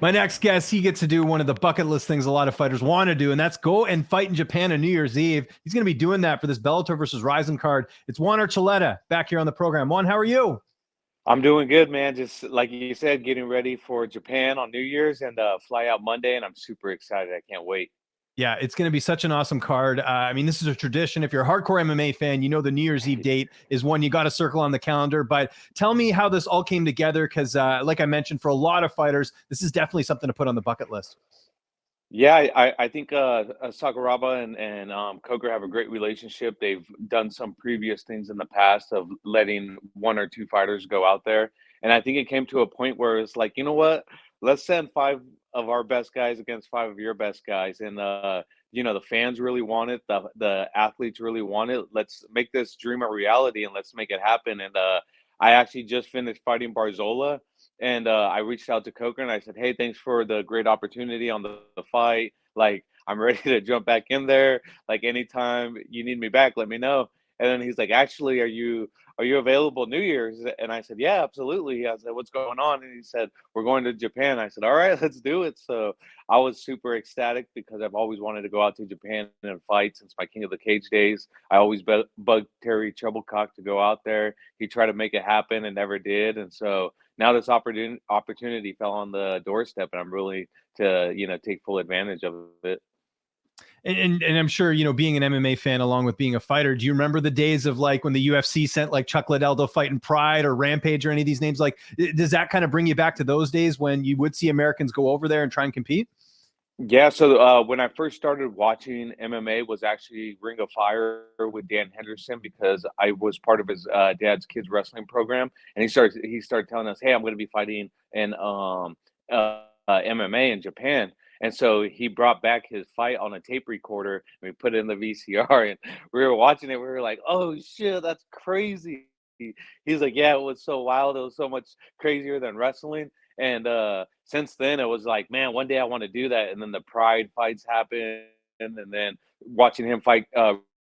My next guest, he gets to do one of the bucket list things a lot of fighters want to do, and that's go and fight in Japan on New Year's Eve. He's going to be doing that for this Bellator versus RIZIN card. It's Juan Archuleta back here on the program. Juan, how are you? I'm doing good, man. Just like you said, getting ready for Japan on New Year's and fly out Monday, and I'm super excited. I can't wait. Yeah, it's going to be such an awesome card. I mean, this is a tradition. If you're a hardcore MMA fan, you know the New Year's Eve date is one you got to circle on the calendar. But tell me how this all came together, because like I mentioned, for a lot of fighters, this is definitely something to put on the bucket list. Yeah, I think Sakuraba and Coker have a great relationship. They've done some previous things in the past of letting one or two fighters go out there, and I think it came to a point where it's like, you know what? Let's send five of our best guys against five of your best guys, and the fans really want it, the athletes really want it. Let's make this dream a reality, and let's make it happen. And I actually just finished fighting Barzola. And I reached out to Coker and I said, "Hey, thanks for the great opportunity on the fight. Like, I'm ready to jump back in there. Like, anytime you need me back, let me know." And then he's like, "Actually, are you available New Year's?" And I said, "Yeah, absolutely." I said, "What's going on?" And he said, "We're going to Japan." I said, "All right, let's do it." So I was super ecstatic because I've always wanted to go out to Japan and fight since my King of the Cage days. I always bugged Terry Troublecock to go out there. He tried to make it happen and never did. And so now this opportunity fell on the doorstep, and I'm really to take full advantage of it. And I'm sure, being an MMA fan along with being a fighter, do you remember the days of like when the UFC sent like Chuck Liddell to fight in Pride or Rampage or any of these names? Like, does that kind of bring you back to those days when you would see Americans go over there and try and compete? Yeah, so when I first started watching MMA was actually Ring of Fire with Dan Henderson because I was part of his dad's kids wrestling program, and he started telling us, "Hey, I'm going to be fighting in MMA in Japan." And so he brought back his fight on a tape recorder, and we put it in the VCR, and we were watching it. We were like, "Oh shit, that's crazy!" He's like, "Yeah, it was so wild. It was so much crazier than wrestling." And since then, it was like, man, one day I want to do that. And then the Pride fights happened, and then watching him fight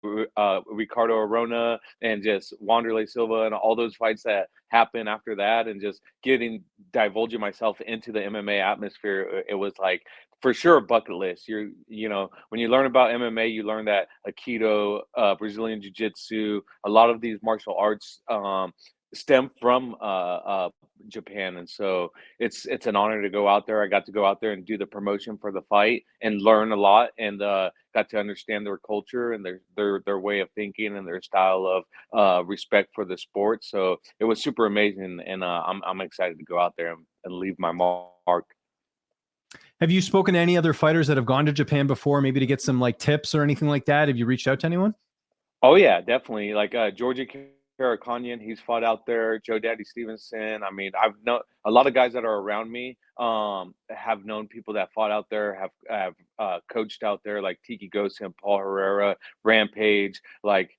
Ricardo Arona and just Wanderlei Silva and all those fights that happened after that, and just divulging myself into the MMA atmosphere, it was like for sure a bucket list. When you learn about MMA, you learn that Aikido, Brazilian Jiu Jitsu, a lot of these martial arts stem from Japan, and so it's an honor to go out there. I got to go out there and do the promotion for the fight and learn a lot, and got to understand their culture and their way of thinking and their style of respect for the sport. So it was super amazing, and I'm excited to go out there and leave my mark. Have you spoken to any other fighters that have gone to Japan before, maybe to get some like tips or anything like that? Have you reached out to anyone? Oh yeah, definitely. Like Georgia Karakonyan, he's fought out there. Joe Daddy Stevenson. I mean, I've known a lot of guys that are around me. Have known people that fought out there, have coached out there, like Tiki Gosen, Paul Herrera, Rampage. Like,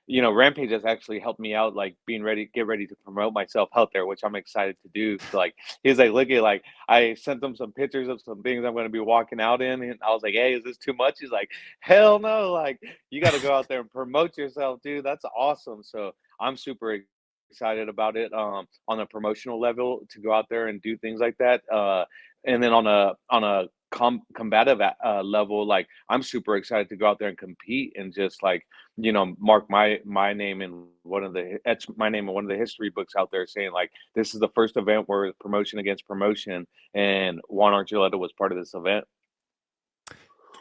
Rampage has actually helped me out, like get ready to promote myself out there, which I'm excited to do. Like, he's like, look at, like, I sent him some pictures of some things I'm going to be walking out in, and I was like, hey, is this too much? He's like, hell no, like, you got to go out there and promote yourself, dude. That's awesome. So I'm super excited about it on a promotional level to go out there and do things like that. And then on a combative level, like, I'm super excited to go out there and compete and just like mark my name in etch my name in one of the history books out there, saying like this is the first event where promotion against promotion, and Juan Archuleta was part of this event.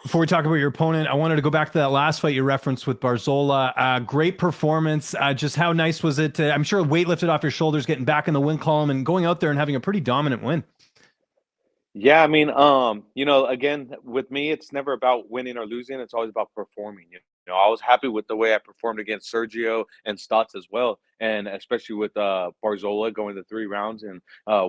Before we talk about your opponent, I wanted to go back to that last fight you referenced with Barzola. Great performance. Just how nice was it? I'm sure weight lifted off your shoulders, getting back in the win column and going out there and having a pretty dominant win. Yeah, I mean, again, with me, it's never about winning or losing. It's always about performing. I was happy with the way I performed against Sergio and Stotts as well, and especially with Barzola going to 3 rounds and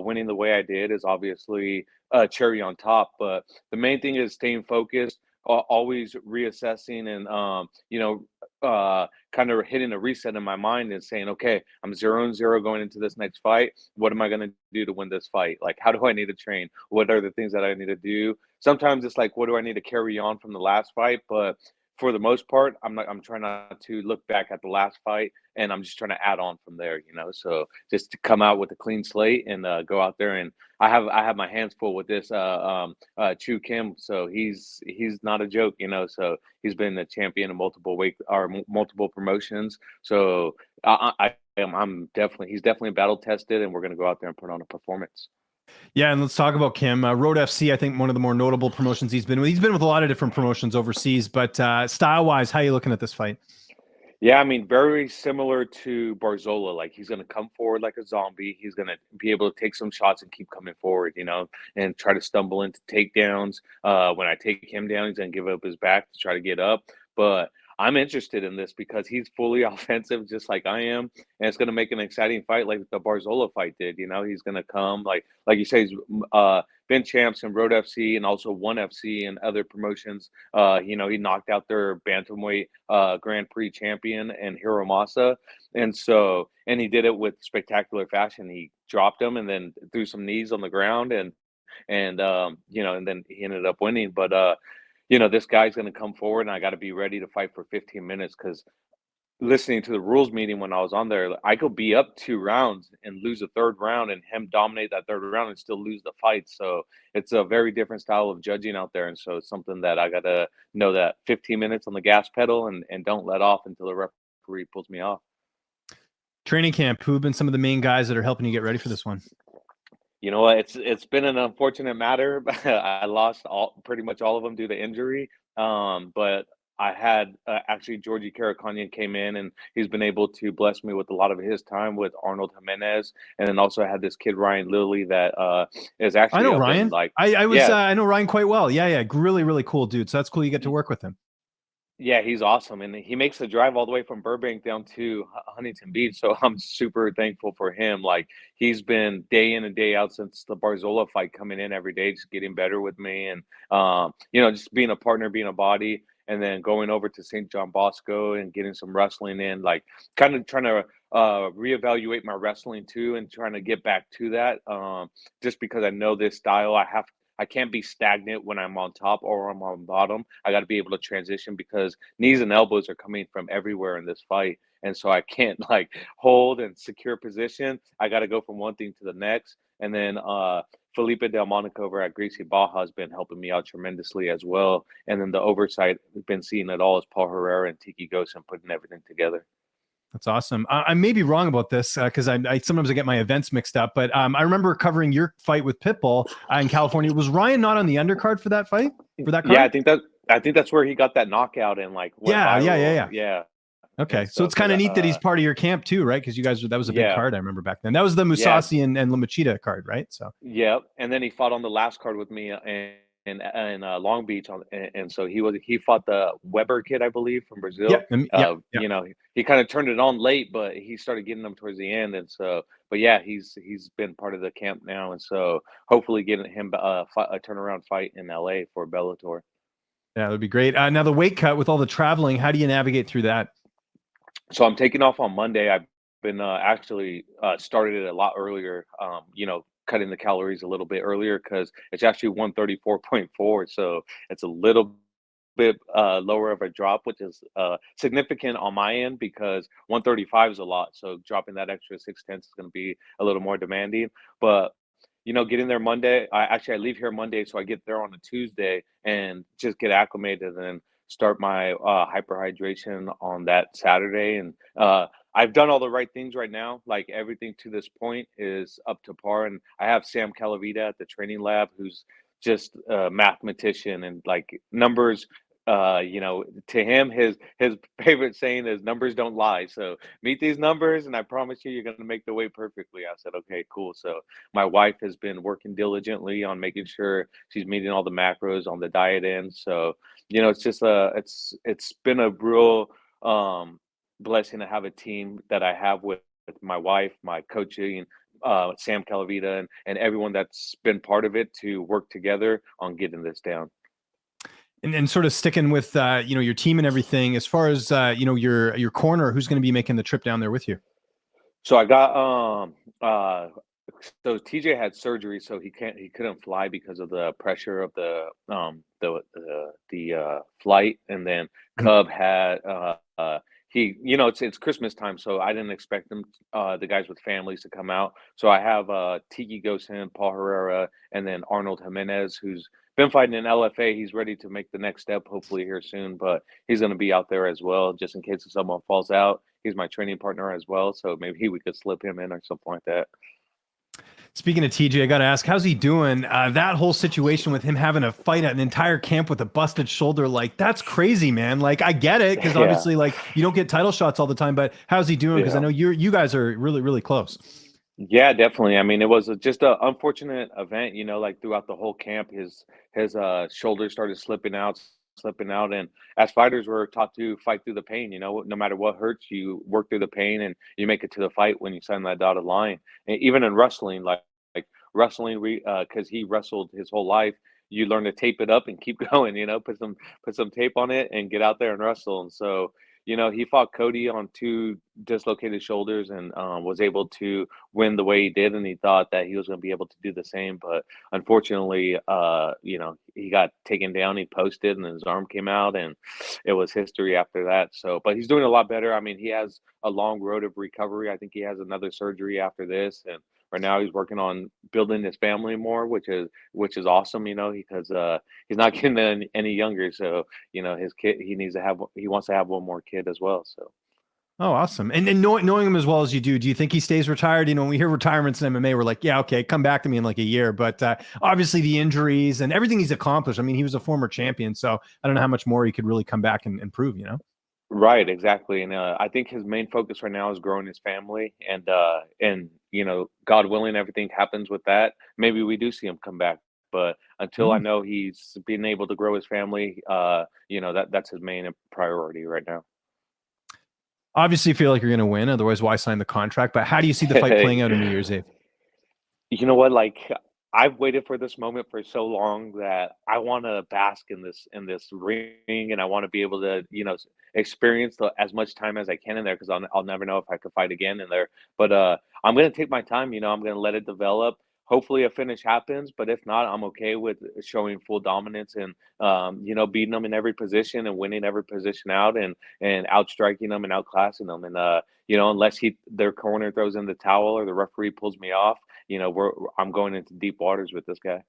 winning the way I did is obviously a cherry on top. But the main thing is staying focused, always reassessing, and kind of hitting a reset in my mind and saying, okay, I'm 0-0 going into this next fight. What am I going to do to win this fight? Like, how do I need to train? What are the things that I need to do? Sometimes it's like, what do I need to carry on from the last fight? But for the most part, I'm trying not to look back at the last fight, and I'm just trying to add on from there, you know. So just to come out with a clean slate and go out there, and I have my hands full with this Choo Kim. So he's not a joke, you know. So he's been a champion in multiple multiple promotions. So I'm definitely he's definitely battle tested, and we're gonna go out there and put on a performance. Yeah, and let's talk about Kim. Road FC, I think one of the more notable promotions he's been with. He's been with a lot of different promotions overseas, but style-wise, how are you looking at this fight? Yeah, I mean, very similar to Barzola. Like he's gonna come forward like a zombie. He's gonna be able to take some shots and keep coming forward, you know, and try to stumble into takedowns. When I take him down, he's gonna give up his back to try to get up. But I'm interested in this because he's fully offensive, just like I am, and it's gonna make an exciting fight, like the Barzola fight did. You know, he's gonna come like you say, he's been champs in Road FC and also One FC and other promotions. You know, he knocked out their bantamweight Grand Prix champion and Hiromasa, and he did it with spectacular fashion. He dropped him and then threw some knees on the ground, and you know, and then he ended up winning. But you know, this guy's going to come forward, and I got to be ready to fight for 15 minutes because listening to the rules meeting when I was on there, I could be up 2 rounds and lose a third round and him dominate that third round and still lose the fight. So it's a very different style of judging out there. And so it's something that I got to know that 15 minutes on the gas pedal and don't let off until the referee pulls me off. Training camp, who have been some of the main guys that are helping you get ready for this one? You know what? It's been an unfortunate matter. I lost pretty much all of them due to injury. But I had actually Georgie Karakhanyan came in and he's been able to bless me with a lot of his time with Arnold Jimenez, and then also I had this kid Ryan Lilly that is actually I know Ryan. like I know Ryan quite well. Yeah, really, really cool dude. So that's cool. You get to work with him. Yeah, he's awesome, and he makes the drive all the way from Burbank down to Huntington Beach, so I'm super thankful for him. Like, he's been day in and day out since the Barzola fight, coming in every day, just getting better with me, and you know, just being a partner, being a body, and then going over to St. John Bosco and getting some wrestling in, like kind of trying to reevaluate my wrestling too, and trying to get back to that. Just because I know this style, I can't be stagnant when I'm on top or I'm on bottom. I got to be able to transition because knees and elbows are coming from everywhere in this fight. And so I can't like hold and secure position. I got to go from one thing to the next. And then Felipe Del Monaco over at Gracie Baja has been helping me out tremendously as well. And then the oversight, we've been seeing it all, is Paul Herrera and Tiki Ghost and putting everything together. That's awesome. I may be wrong about this because I sometimes I get my events mixed up, but I remember covering your fight with Pitbull in California. Was Ryan not on the undercard for that fight? For that card? Yeah, I think that's where he got that knockout and like went viral. Yeah. Okay, so it's kind of neat that he's part of your camp too, right? Because you guys, that was a big card I remember back then. That was the Musasi and Lamachita card, right? So yeah, and then he fought on the last card with me in Long Beach, and so he fought the Weber kid, I believe, from Brazil. You know, he kind of turned it on late, but he started getting them towards the end, and so, but yeah, he's been part of the camp now, and so hopefully getting him a turnaround fight in LA for Bellator. Yeah, that would be great. Now the weight cut with all the traveling, how do you navigate through that? So I'm taking off on Monday. I've been actually started it a lot earlier. You know, cutting the calories a little bit earlier because it's actually 134.4, so it's a little bit lower of a drop, which is significant on my end because 135 is a lot. So dropping that extra 0.6 is going to be a little more demanding. But you know, getting there Monday, I leave here Monday, so I get there on a Tuesday and just get acclimated and then start my hyperhydration on that Saturday. And I've done all the right things right now. Like everything to this point is up to par. And I have Sam Calavita at the training lab, who's just a mathematician and like numbers. You know, to him, his favorite saying is numbers don't lie. So meet these numbers, and I promise you're going to make the weight perfectly. I said, okay, cool. So my wife has been working diligently on making sure she's meeting all the macros on the diet end. So you know, it's just it's been a real blessing to have a team that I have with my wife, my coaching, Sam Calavita, and everyone that's been part of it to work together on getting this down. And sort of sticking with you know, your team and everything, as far as you know, your corner, who's going to be making the trip down there with you? So I got So TJ had surgery, so he couldn't fly because of the pressure of the flight, and then Mhm. Cub had he it's Christmas time, so I didn't expect them the guys with families to come out. So I have Tiki Gosen, Paul Herrera, and then Arnold Jimenez, who's been fighting in LFA. He's ready to make the next step, hopefully here soon, but he's going to be out there as well, just in case if someone falls out. He's my training partner as well, so maybe we could slip him in or something like that. Speaking of TJ, I got to ask, how's he doing? That whole situation with him having to fight at an entire camp with a busted shoulder, like that's crazy, man. Like I get it because Yeah, obviously, like you don't get title shots all the time, but how's he doing? Because I yeah. know you guys are really really close. Yeah, definitely. I mean, it was just a unfortunate event, like throughout the whole camp, his shoulders started slipping out, and as fighters, we're taught to fight through the pain. No matter what hurts, you work through the pain and you make it to the fight when you sign that dotted line. And even in wrestling, like wrestling, we because he wrestled his whole life, you learn to tape it up and keep going. Put some tape on it and get out there and wrestle. And so. He fought Cody on two dislocated shoulders and was able to win the way he did, and he thought that he was going to be able to do the same. But unfortunately, he got taken down. He posted, and his arm came out, and it was history after that. So, but he's doing a lot better. I mean, he has a long road of recovery. I think he has another surgery after this, and right now he's working on building his family more, which is awesome. Because he's not getting any younger. So his kid, he wants to have one more kid as well. So. Oh, awesome. And knowing him as well as you do you think he stays retired? When we hear retirements in MMA, we're like, yeah, okay, come back to me in like a year. But obviously the injuries and everything he's accomplished. I mean, he was a former champion, so I don't know how much more he could really come back and prove. Right, exactly, and I think his main focus right now is growing his family, and God willing, everything happens with that. Maybe we do see him come back, but until I Mm. know he's been able to grow his family, that's his main priority right now. Obviously, you feel like you're going to win. Otherwise, why sign the contract? But how do you see the fight playing out on New Year's Eve? You know what? Like I've waited for this moment for so long that I want to bask in this ring, and I want to be able to, experience as much time as I can in there because I'll never know if I could fight again in there. But I'm gonna take my time. I'm gonna let it develop. Hopefully, a finish happens, but if not, I'm okay with showing full dominance and beating them in every position and winning every position out and outstriking them and outclassing them. And unless their corner throws in the towel or the referee pulls me off, I'm going into deep waters with this guy.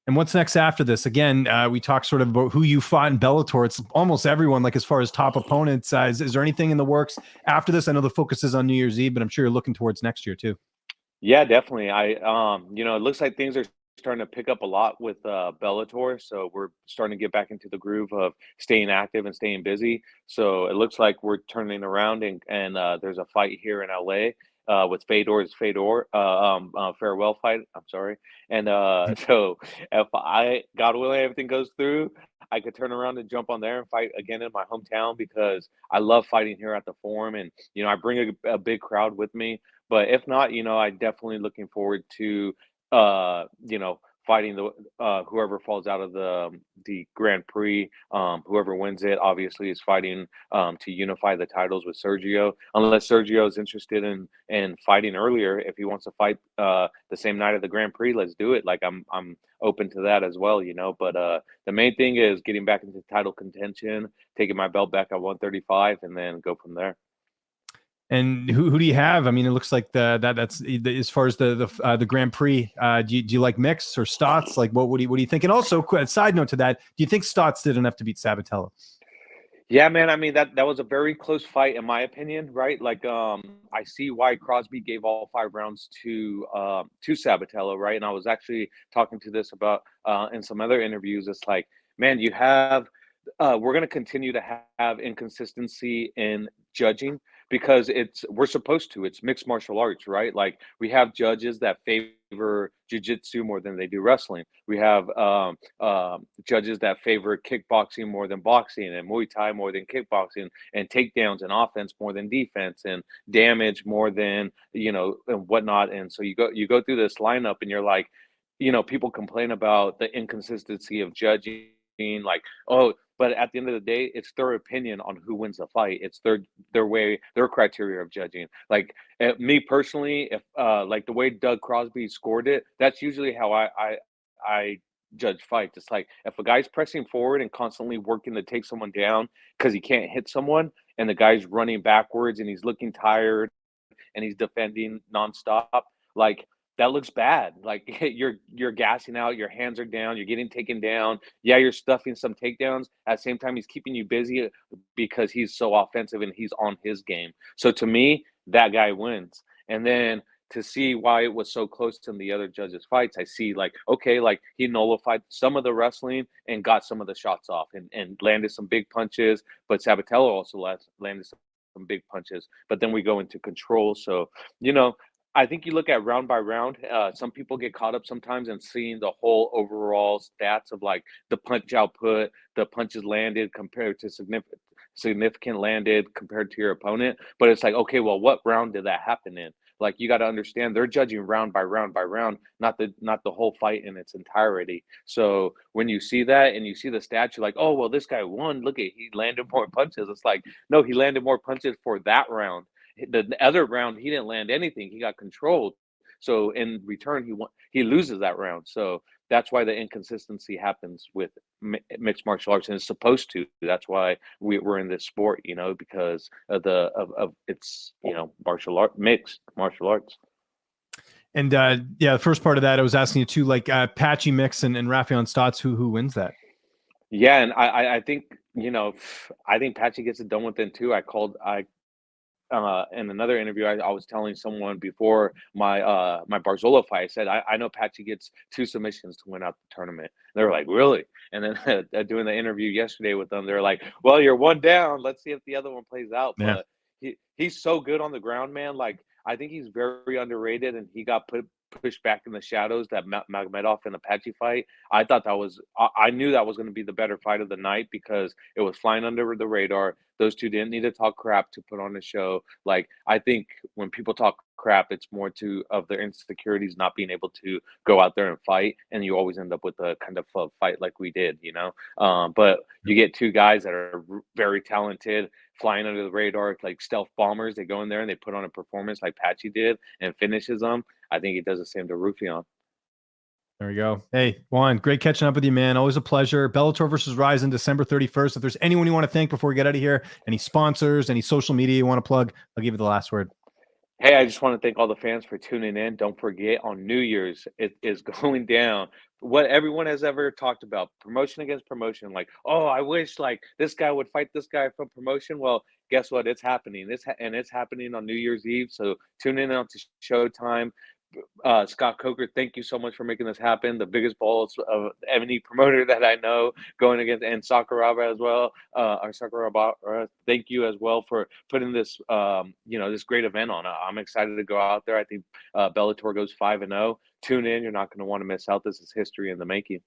And what's next after this? Again, we talked sort of about who you fought in Bellator. It's almost everyone, like as far as top opponents. Is there anything in the works after this? I know the focus is on New Year's Eve, but I'm sure you're looking towards next year too. Yeah, definitely. It looks like things are starting to pick up a lot with Bellator, so we're starting to get back into the groove of staying active and staying busy. So it looks like we're turning around, and there's a fight here in LA with Fedor's farewell fight. I'm sorry, and so if God willing, everything goes through. I could turn around and jump on there and fight again in my hometown because I love fighting here at the Forum, and I bring a big crowd with me. But if not, I definitely looking forward to, fighting whoever falls out of the Grand Prix. Whoever wins it, obviously, is fighting to unify the titles with Sergio. Unless Sergio is interested in fighting earlier, if he wants to fight the same night of the Grand Prix, let's do it. Like I'm open to that as well. But the main thing is getting back into title contention, taking my belt back at 135, and then go from there. And who do you have? I mean, it looks like that's as far as the Grand Prix. Do you like mix or Stotts? Like, what do you think? And also, side note to that, do you think Stotts did enough to beat Sabatello? Yeah, man. I mean that was a very close fight in my opinion, right? Like I see why Crosby gave all 5 rounds to Sabatello, right? And I was actually talking to this about in some other interviews. It's like, man, we're going to continue to have inconsistency in judging because we're supposed to. It's mixed martial arts, right? Like we have judges that favor jiu-jitsu more than they do wrestling. We have judges that favor kickboxing more than boxing, and Muay Thai more than kickboxing, and takedowns and offense more than defense, and damage more than and whatnot. And so you go through this lineup, and you're like, people complain about the inconsistency of judging like, oh, but at the end of the day, it's their opinion on who wins the fight. It's their way, their criteria of judging. Like me personally, if like the way Doug Crosby scored it, that's usually how I judge fights. It's like if a guy's pressing forward and constantly working to take someone down because he can't hit someone, and the guy's running backwards and he's looking tired and he's defending nonstop, like that looks bad. Like you're gassing out, your hands are down, you're getting taken down. Yeah, you're stuffing some takedowns. At the same time, he's keeping you busy because he's so offensive and he's on his game. So to me, that guy wins. And then to see why it was so close to the other judges' fights, I see like, okay, like he nullified some of the wrestling and got some of the shots off and landed some big punches, but Sabatello also landed some big punches. But then we go into control. So, you know, I think you look at round by round. Some people get caught up sometimes in seeing the whole overall stats of like the punch output, the punches landed compared to significant landed compared to your opponent. But it's like, okay, well, what round did that happen in? Like you got to understand they're judging round by round by round, not the whole fight in its entirety. So when you see that and you see the stats, you're like, oh well, this guy won. Look at he landed more punches. It's like no, he landed more punches for that round. The other round, he didn't land anything. He got controlled. So in return, he loses that round. So that's why the inconsistency happens with mixed martial arts, and it's supposed to. That's why we're in this sport, you know, because of of it's mixed martial arts. And yeah, the first part of that, I was asking you too, like Patchy Mix and Rafael Stotts, who wins that? Yeah, and I think I think Patchy gets it done within two. In another interview, I was telling someone before my Barzola fight, I said, I know Patchy gets 2 submissions to win out the tournament. They were like, really? And then doing the interview yesterday with them, they're like, well, you're 1 down. Let's see if the other one plays out. Yeah. But he's so good on the ground, man. Like, I think he's very underrated, and he got pushed back in the shadows, that Magomedov and Apache fight. I thought I knew that was going to be the better fight of the night because it was flying under the radar. Those two didn't need to talk crap to put on a show. Like, I think when people talk crap, it's more of their insecurities not being able to go out there and fight, and you always end up with a kind of a fight like we did, you know. But you get 2 guys that are very talented, flying under the radar, like stealth bombers. They go in there and they put on a performance like Patchy did and finishes them. I think he does the same to Rufion. There we go. Hey, Juan, great catching up with you, man. Always a pleasure. Bellator versus RIZIN, December 31st. If there's anyone you want to thank before we get out of here, any sponsors, any social media you want to plug, I'll give you the last word. Hey, I just want to thank all the fans for tuning in. Don't forget, on New Year's, it is going down. What everyone has ever talked about, promotion against promotion. Like, oh, I wish like this guy would fight this guy from promotion. Well, guess what? It's happening. It's happening on New Year's Eve. So tune in on to Showtime. Scott Coker, thank you so much for making this happen. The biggest balls of any promoter that I know going against, and Sakuraba as well. Our Sakuraba, thank you as well for putting this, this great event on. I'm excited to go out there. I think Bellator goes 5-0. Tune in. You're not going to want to miss out. This is history in the making.